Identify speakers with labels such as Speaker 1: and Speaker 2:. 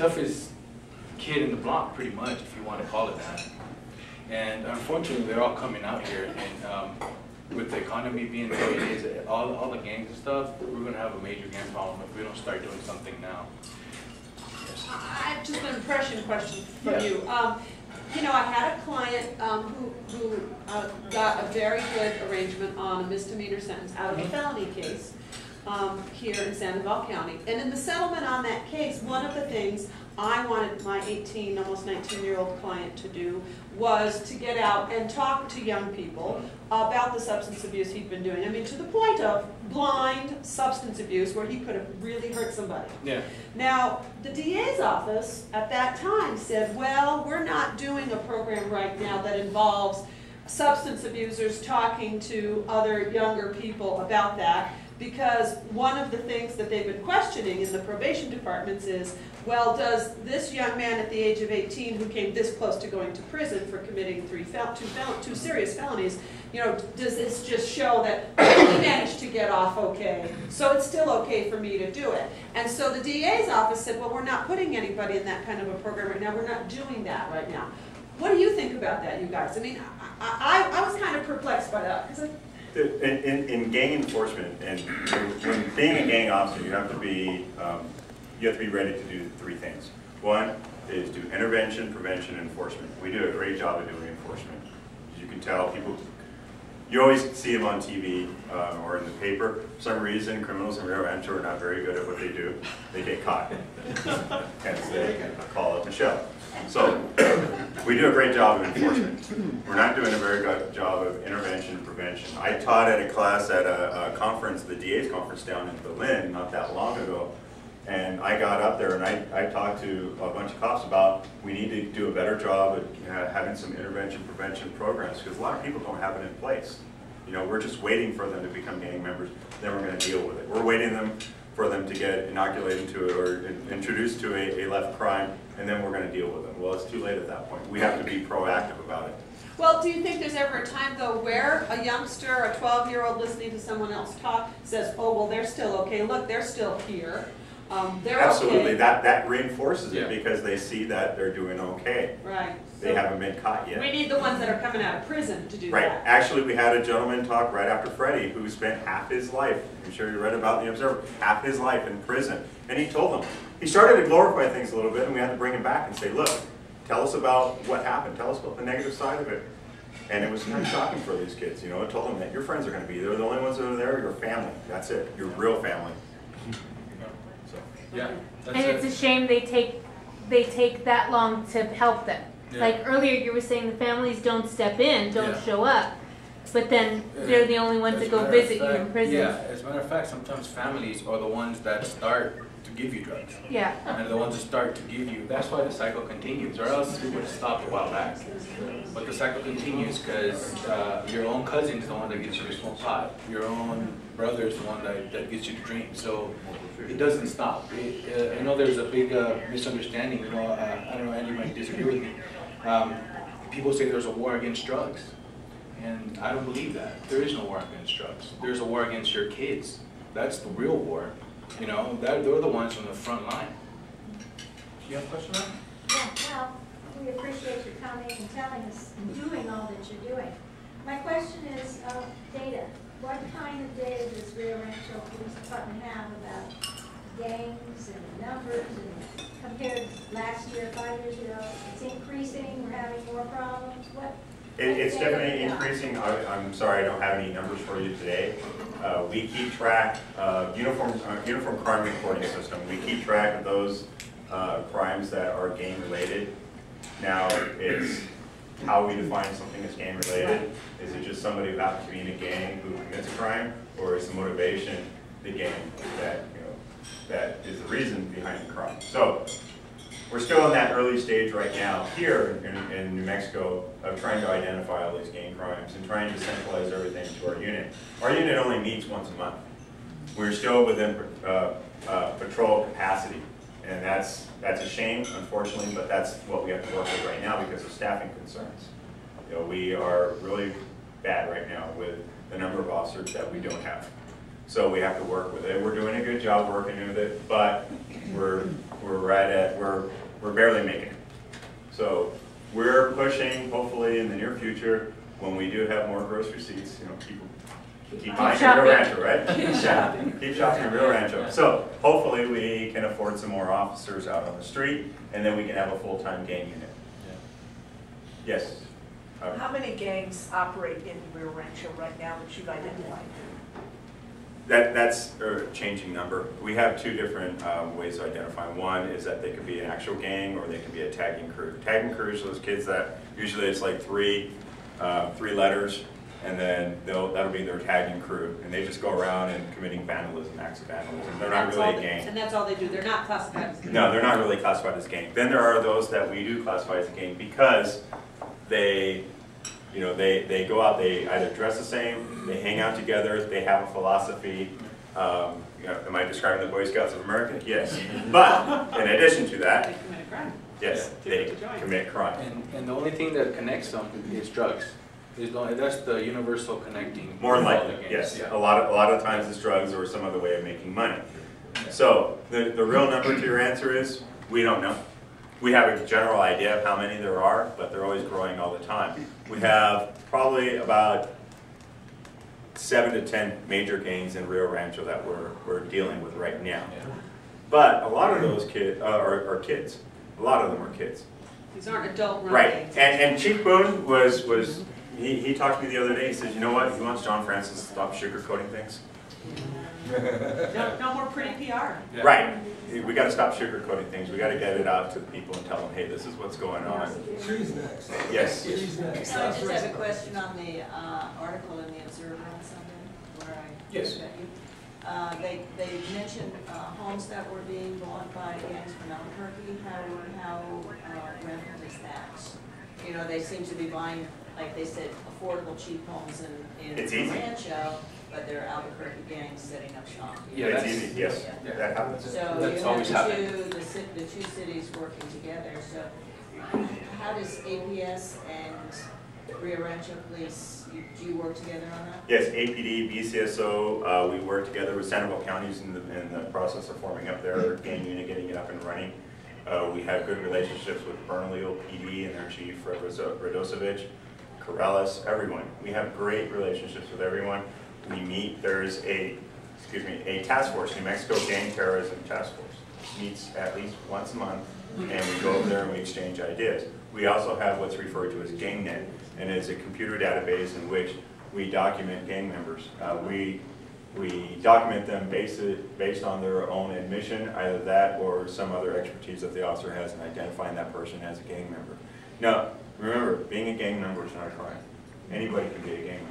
Speaker 1: toughest kid in the block, pretty much, if you want to call it that. And unfortunately, they're all coming out here, and with the economy being the way it is, all the gangs and stuff, we're going to have a major gang problem if we don't start doing something now. Yes.
Speaker 2: I have just an impression question from you. You know, I had a client who got a very good arrangement on a misdemeanor sentence out of a felony case here in Sandoval County. And in the settlement on that case, one of the things I wanted my 18, almost 19-year-old client to do was to get out and talk to young people about the substance abuse he'd been doing. I mean, to the point of blind substance abuse where he could have really hurt somebody.
Speaker 1: Yeah.
Speaker 2: Now, the DA's office at that time said, well, we're not doing a program right now that involves substance abusers talking to other younger people about that, because one of the things that they've been questioning in the probation departments is, well, does this young man at the age of 18 who came this close to going to prison for committing two serious felonies, you know, does this just show that he managed to get off okay, so it's still okay for me to do it? And so the DA's office said, well, we're not putting anybody in that kind of a program right now. We're not doing that right now. What do you think about that, you guys? I mean, I was kind of perplexed by that.
Speaker 3: In gang enforcement, and when being a gang officer, you have to be ready to do three things. One is do intervention, prevention, and enforcement. We do a great job of doing enforcement. As you can tell, people, you always see them on TV or in the paper. For some reason, criminals in Rio Rancho are not very good at what they do. They get caught. Hence, they call up Michelle. So we do a great job of enforcement. We're not doing a very good job of intervention and prevention. I taught at a class at a conference, the DA's conference down in Berlin not that long ago, and I got up there and I talked to a bunch of cops about we need to do a better job of having some intervention prevention programs, because a lot of people don't have it in place. You know, we're just waiting for them to become gang members, then we're going to deal with it. We're waiting for them to get inoculated to it or introduced to a left crime, and then we're going to deal with them. Well, it's too late at that point. We have to be proactive about it.
Speaker 2: Well, do you think there's ever a time, though, where a youngster, a 12-year-old listening to someone else talk says, oh, well, they're still okay. Look, they're still here. They're
Speaker 3: Absolutely.
Speaker 2: okay.
Speaker 3: That reinforces it because they see that they're doing okay.
Speaker 2: Right.
Speaker 3: They haven't been caught yet.
Speaker 2: We need the ones that are coming out of prison to do that.
Speaker 3: Right. Actually, we had a gentleman talk right after Freddie who spent half his life, I'm sure you read about in the Observer, half his life in prison. And he told them, he started to glorify things a little bit, and we had to bring him back and say, look, tell us about what happened. Tell us about the negative side of it. And it was kind of shocking for these kids. You know, it told them that your friends are going to be there. The only ones that are there are your family. That's it. Your real family.
Speaker 1: So, yeah.
Speaker 4: And it's a shame they take that long to help them. Yeah. Like earlier you were saying the families don't step in, don't show up, but then they're the only ones that go visit you in prison.
Speaker 1: Yeah, as a matter of fact, sometimes families are the ones that start to give you drugs.
Speaker 4: Yeah.
Speaker 1: And the ones that start to give you, that's why the cycle continues, or else we would have stopped a while back. But the cycle continues because your own cousin is the one that gets you to smoke pot. Your own brother is the one that gets you to drink. So it doesn't stop. I know there's a big misunderstanding. You know, I don't know, Andy might disagree with me. People say there's a war against drugs, and I don't believe that. There is no war against drugs. There's a war against your kids. That's the real war. You know, they're the ones on the front line. You have a question now?
Speaker 5: Yeah, well, we appreciate your coming and telling us, doing all that you're doing. My question is data. What kind of data does Rio Rancho Police Department have about gangs and numbers, and compared to last year, 5 years ago? It's increasing, we're having more problems.
Speaker 3: It's definitely increasing. I'm sorry I don't have any numbers for you today. We keep track of uniform crime reporting system. We keep track of those crimes that are gang related. Now, it's how we define something as gang related. Is it just somebody who happens to be in a gang who commits a crime, or is the motivation the gang that is the reason behind the crime? So we're still in that early stage right now here in New Mexico of trying to identify all these gang crimes and trying to centralize everything to our unit. Our unit only meets once a month. We're still within patrol capacity, and that's a shame, unfortunately, but that's what we have to work with right now because of staffing concerns. You know, we are really bad right now with the number of officers that we don't have. So we have to work with it. We're doing a good job working with it, but we're barely making it. So we're pushing, hopefully in the near future, when we do have more gross receipts, you know, keep buying Rio Rancho, right? Keep shopping at Rio Rancho. So hopefully we can afford some more officers out on the street, and then we can have a full-time gang unit. Yeah. Yes.
Speaker 6: How many gangs operate in Rio Rancho right now that you've identified?
Speaker 3: That's a changing number. We have two different ways of identifying. One is that they could be an actual gang, or they can be a tagging crew. Tagging crews are those kids that usually it's like three letters, and then that'll be their tagging crew, and they just go around and committing vandalism, acts of vandalism. They're not really a gang.
Speaker 2: And that's all they do. They're not classified as a gang.
Speaker 3: No, they're not really classified as gang. Then there are those that we do classify as a gang because they go out, they either dress the same, they hang out together, they have a philosophy. Am I describing the Boy Scouts of America? Yes. But in addition to that,
Speaker 2: They commit a crime.
Speaker 3: yes, they commit crime.
Speaker 1: And the only thing that connects them is drugs. That's the universal connecting.
Speaker 3: More than
Speaker 1: all
Speaker 3: likely,
Speaker 1: the gangs.
Speaker 3: yes.
Speaker 1: Yeah.
Speaker 3: A lot of times it's drugs or some other way of making money. So the real number to your answer is we don't know. We have a general idea of how many there are, but they're always growing all the time. We have probably about 7 to 10 major gangs in Rio Rancho that we're dealing with right now. But a lot of those kids are kids. A lot of them are kids.
Speaker 2: These aren't adult run
Speaker 3: Right.
Speaker 2: gangs.
Speaker 3: And Chief Boone he talked to me the other day. He says, you know what? He wants John Francis to stop sugarcoating things.
Speaker 2: No more pretty PR.
Speaker 1: Yeah.
Speaker 3: Right. We got to stop sugarcoating things. We got to get it out to the people and tell them, hey, this is what's going on.
Speaker 7: She's next.
Speaker 3: Yes.
Speaker 7: She's next.
Speaker 8: I just have a question on the article in the Observer on Sunday, where I
Speaker 1: Yes.
Speaker 8: met you. They mentioned homes that were being bought by gangs from Albuquerque. How rampant is that? You know, they seem to be buying, like they said, affordable, cheap homes in
Speaker 3: It's easy.
Speaker 8: Rancho, but they're Albuquerque gangs setting up shop.
Speaker 1: Yeah,
Speaker 3: It's
Speaker 1: that's-
Speaker 3: easy, yes.
Speaker 8: Yeah.
Speaker 3: That happens.
Speaker 8: So
Speaker 1: That's
Speaker 8: you
Speaker 1: always
Speaker 8: have
Speaker 1: happened.
Speaker 8: the two cities working together. So how does APS and Rio Rancho Police, do you work together on that?
Speaker 3: Yes, APD, BCSO, we work together with Sandoval counties in the process of forming up their gang unit, getting it up and running. We have good relationships with Bernalillo PD and their chief, Radosevich, Corrales, everyone. We have great relationships with everyone. We meet, there's a task force, New Mexico Gang Terrorism Task Force. Meets at least once a month, and we go over there and we exchange ideas. We also have what's referred to as GangNet, and it's a computer database in which we document gang members. We document them based on their own admission, either that or some other expertise that the officer has in identifying that person as a gang member. Now, remember, being a gang member is not a crime. Anybody can be a gang member.